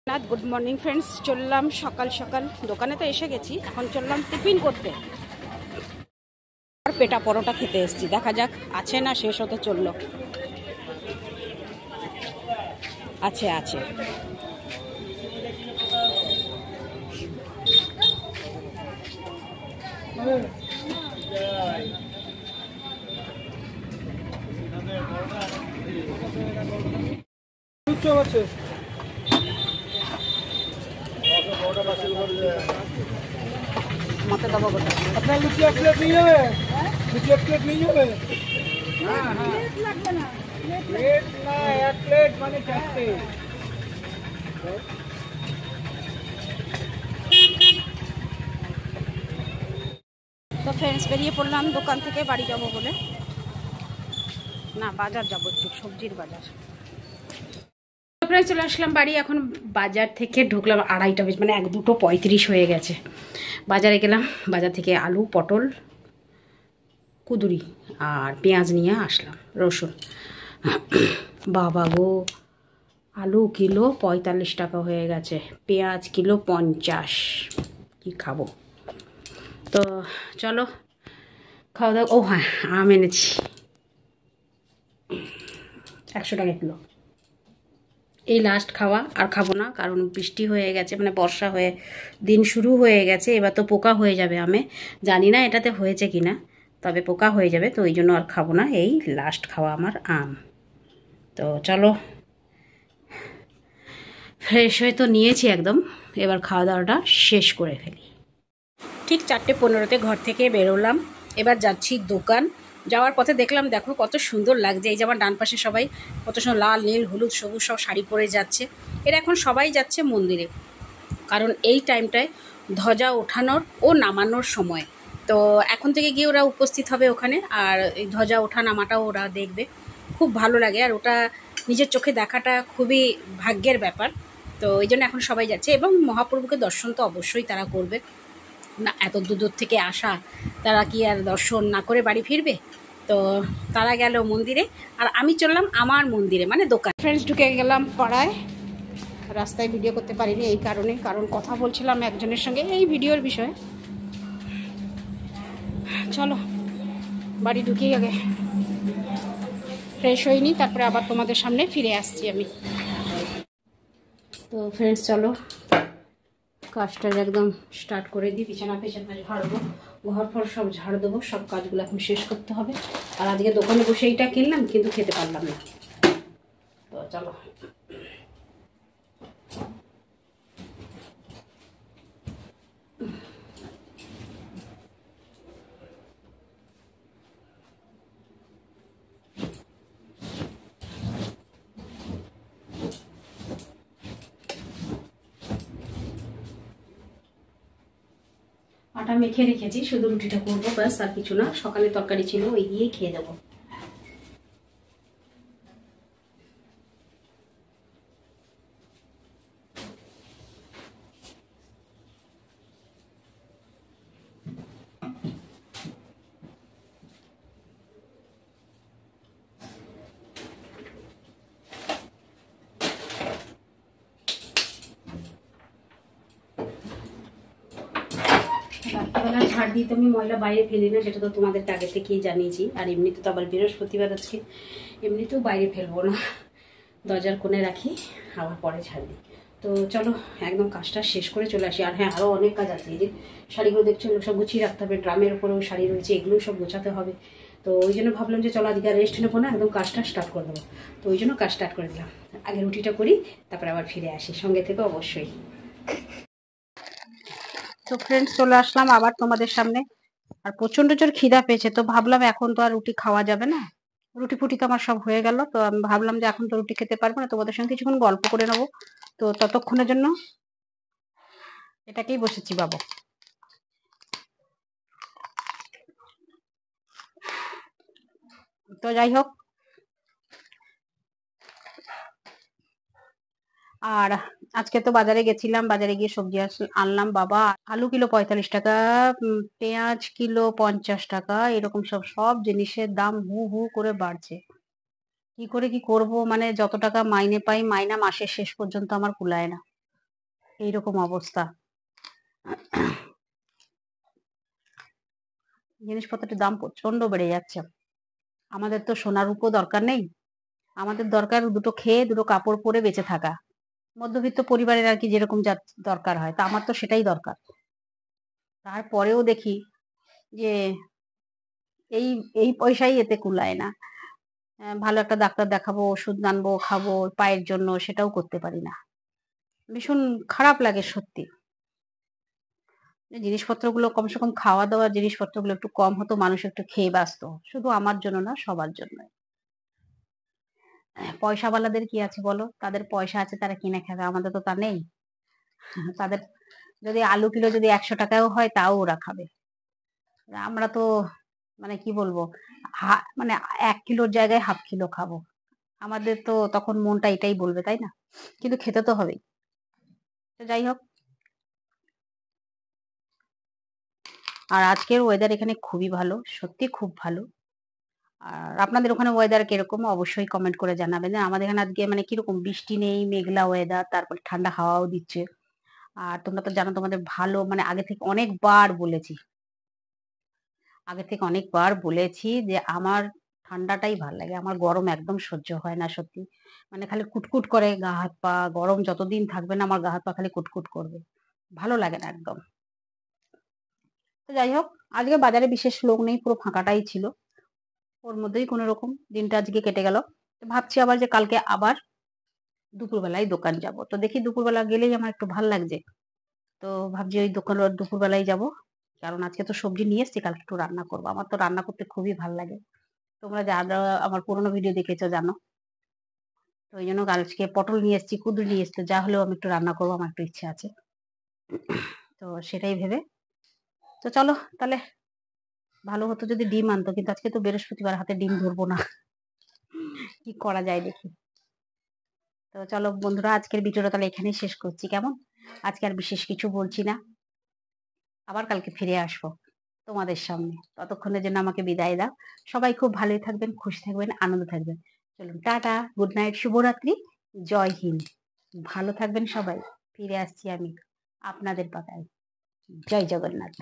না good morning friends, চললাম সকাল সকাল দোকানে তো এসে গেছি, এখন চললাম টিফিন করতে আর পেটা পরোটা খেতে এসেছি। দেখা যাক আছে না শেষ হতে চললো। আছে আছে মতে দেবো গোটা। আপনার লুচি এক প্লেট নিয়ে যাবে? লুচি এক প্লেট নিয়ে যাবে? হ্যাঁ হ্যাঁ, প্লেট না, এক প্লেট মানে চারটে। তো ফ্রেন্ডস বেরিয়ে পড়লাম দোকান থেকে বাড়ি যাব বলে। না বাজার যাব, একটু সবজির বাজার। চলে আসলাম বাড়ি। এখন বাজার থেকে ঢুকলাম 2:30 বেজে, মানে 2:35 হয়ে গেছে। বাজারে গেলাম, বাজার থেকে আলু, পটল, কুদুরি আর পেঁয়াজ নিয়ে আসলাম, রসুন। বাবা গো, আলু কিলো 45 টাকা হয়ে গেছে, পেঁয়াজ কিলো 50। কি খাবো? তো চলো খাওয়া দাওয়া। ও হ্যাঁ, আম এনেছি 100 টাকা কিলো। এই লাস্ট খাওয়া, আর খাবো না, কারণ বৃষ্টি হয়ে গেছে, মানে বর্ষা হয়ে দিন শুরু হয়ে গেছে। এবার তো পোকা হয়ে যাবে আমে, জানি না এটাতে হয়েছে কিনা, তবে পোকা হয়ে যাবে, তো ওই জন্য আর খাবো না। এই লাস্ট খাওয়া আমার আম। তো চলো, ফ্রেশ হয়ে তো নিয়েছি একদম, এবার খাওয়া দাওয়াটা শেষ করে ফেলি। ঠিক 4:15-তে ঘর থেকে বেরোলাম, এবার যাচ্ছি দোকান। যাওয়ার পথে দেখলাম, দেখো কত সুন্দর লাগছে, এই যে আমার ডান পাশে সবাই কত সুন্দর লাল, নীল, হলুদ, সবুজ সব শাড়ি পরে যাচ্ছে। এরা এখন সবাই যাচ্ছে মন্দিরে, কারণ এই টাইমটায় ধ্বজা ওঠানোর ও নামানোর সময়। তো এখন থেকে গিয়ে ওরা উপস্থিত হবে ওখানে, আর এই ধ্বজা ওঠা নামাটাও ওরা দেখবে। খুব ভালো লাগে, আর ওটা নিজের চোখে দেখাটা খুবই ভাগ্যের ব্যাপার। তো এই জন্য এখন সবাই যাচ্ছে, এবং মহাপ্রভুকে দর্শন তো অবশ্যই তারা করবে না, এত দূর থেকে আসা, তারা কি আর দর্শন না করে বাড়ি ফিরবে? তো তারা গেল মন্দিরে, আর আমি চললাম আমার মন্দিরে, মানে দোকান। ফ্রেন্ডস ঢুকে গেলাম পাড়ায়। রাস্তায় ভিডিও করতে পারিনি এই কারণে, কারণ কথা বলছিলাম একজনের সঙ্গে এই ভিডিওর বিষয়ে। চলো বাড়ি ঢুকেই আগে ফ্রেশ হইনি, তারপরে আবার তোমাদের সামনে ফিরে আসছি আমি। তো ফ্রেন্ডস চলো কাজটা একদম স্টার্ট করে দিই। বিছানা ঝাড়বো, ঘর ফর সব ঝাড় দেবো, সব কাজগুলো এখন শেষ করতে হবে। আর আজকে দোকানে বসে এইটা কিনলাম, কিন্তু খেতে পারলাম না। তো চলো আটা মেখে রেখেছি, শুধু রুটিটা করবো ব্যাস, আর কিছু না। সকালে তরকারি ছিল, ওই দিয়েই খেয়ে দেবো। রাত্রিবেলা ঝাড় দিতে আমি ময়লা বাইরে ফেলি না, সেটা তো তোমাদেরকে আগে থেকেই জানিয়েছি। আর এমনিতে তো আবার বৃহস্পতিবার আজকে, এমনিতেও বাইরে ফেলবো না, দরজার কোণে রাখি, আবার পরে ঝাড় দিই। তো চলো একদম কাজটা শেষ করে চলে আসি। আর হ্যাঁ, আরও অনেক কাজ আছে। এই যে শাড়িগুলো দেখছো, এগুলো সব গুছিয়ে রাখতে হবে, ড্রামের উপরেও শাড়ি রয়েছে, এগুলোও সব গোছাতে হবে। তো ওই জন্য ভাবলাম যে চলো আজকে রেস্ট নেবো না, একদম কাজটা স্টার্ট করে দেবো। তো ওই জন্য কাজ স্টার্ট করে দিলাম। আগে রুটিটা করি, তারপরে আবার ফিরে আসি, সঙ্গে থেকে অবশ্যই। তো ফ্রেন্ডস চলে আসলাম আবার তোমাদের সামনে। আর প্রচন্ড জোর খিদা পেয়েছে, তো ভাবলাম এখন তো আর রুটি খাওয়া যাবে না, রুটি ফুটি তো আমার সব হয়ে গেল। তো আমি ভাবলাম যে এখন তো রুটি খেতে পারবো না, তোমাদের সঙ্গে কিছুক্ষণ গল্প করে নেবো। তো ততক্ষণের জন্য এটাকেই বসেছি বাবা। তো যাই হোক, আর আজকে তো বাজারে গেছিলাম, বাজারে গিয়ে সবজি আনলাম বাবা। আলু কিলো 45 টাকা, পেঁয়াজ কিলো 50 টাকা, এরকম সব সব জিনিসের দাম হু হু করে বাড়ছে। কি করে কি করব, মানে যত টাকা মাইনে পাই, মাইনা মাসের শেষ পর্যন্ত আমার কুলায় না। এইরকম অবস্থা। জিনিসপত্রের দাম প্রচন্ড বেড়ে যাচ্ছে। আমাদের তো সোনা রূপো দরকার নেই। আমাদের দরকার দুটো খেয়ে, দুটো কাপড় পরে বেঁচে থাকা। মধ্যবিত্ত পরিবারের আর কি যেরকম যা দরকার হয়, তা আমার তো সেটাই দরকার। তারপরেও দেখি যে এই এই পয়সাই এতে কুলায় না। ভালো একটা ডাক্তার দেখাবো, ওষুধ আনবো, খাবো পায়ের জন্য, সেটাও করতে পারি না। ভীষণ খারাপ লাগে সত্যি। যে জিনিসপত্রগুলো কমসে কম খাওয়া-দাওয়ার জিনিসপত্রগুলো একটু কম হতো, মানুষ একটু খেয়ে বাঁচত। শুধু আমার জন্য না, সবার জন্য। পয়সাওয়ালাদের কি আছে বলো? তাদের পয়সা আছে, তারা কিনে খাবে। আমাদের তো তা নেই। তাদের যদি আলু কিলো যদি ৳১০০ ও হয়, তাও ওরা খাবে। আমরা তো মানে কি বলবো? মানে ১ কিলোর জায়গায় ১/২ কিলো খাবো। আমাদের তো তখন মনটা এটাই বলবে, তাই না? কিন্তু খেতে তো হবেই। তো যাই হোক, আর আজকের ওয়েদার এখানে খুবই ভালো। সত্যি খুব ভালো। আর আপনাদের ওখানে ওয়েদার কিরকম? অবশ্যই কমেন্ট করে জানাবেন। আমাদের এখানে আজকে মানে কিরকম বৃষ্টি নেই, মেঘলা ওয়েদার, তারপরে ঠান্ডা হাওয়াও দিচ্ছে। আর তোমরা তো জানো তোমাদের ভালো মানে আগে থেকে অনেকবার বলেছি। আগে থেকে অনেকবার বলেছি যে আমার ঠান্ডাটাই ভাল লাগে। আমার গরম একদম সহ্য হয় না সত্যি। মানে খালি কুটকুট করে গা হাত পা। গরম যতদিন থাকবে না আমার গা হাত পা খালি কুটকুট করবে। ভালো লাগে না একদম। তো যাই হোক, আজকে বাজারে বিশেষ লোক নেই, পুরো ফাঁকাটাই ছিল। ওর মধ্যেই কোনরকম দিনটা আজকে কেটে গেল। তো ভাবছি আবার যে কালকে আবার দুপুরবেলায় দোকান যাব। তো দেখি দুপুরবেলা গেলেই আমার একটু ভাল লাগছে। তো ভাবছি ওই দুপুরবেলায় যাব। কারণ আজকে তো সবজি নিয়ে এসছি, কালকে একটু রান্না করব। আমার তো রান্না করতে খুবই ভাল লাগে। তোমরা যারা আমার পুরোনো ভিডিও দেখেছো জানো। তো ওইজন্য আজকে পটল নিয়ে এসছি, কুঁদরি নিয়ে এসছি। যা হলেও আমি একটু রান্না করব, আমার একটু ইচ্ছে আছে। তো সেটাই ভেবে তো চলো তাহলে ভালো হতো যদি ডিম আনতো। কিন্তু আজকে তো বৃহস্পতিবার, হাতে ডিম ধরবো না। কি করা যায় দেখি। তো চলো বন্ধুরা, আজকের ভিডিওটা তাহলে এখানেই শেষ করছি, কেমন? আজকে আর বিশেষ কিছু বলছি না। আবার কালকে ফিরে আসবো তোমাদের সামনে। ততক্ষণের জন্য আমাকে বিদায় দাও। সবাই খুব ভালোই থাকবেন, খুশি থাকবেন, আনন্দ থাকবেন। চলুন টাটা, গুড নাইট, শুভরাত্রি, জয় হিন্দ। ভালো থাকবেন সবাই। ফিরে আসছি আমি আপনাদের পাতায়। জয় জগন্নাথ।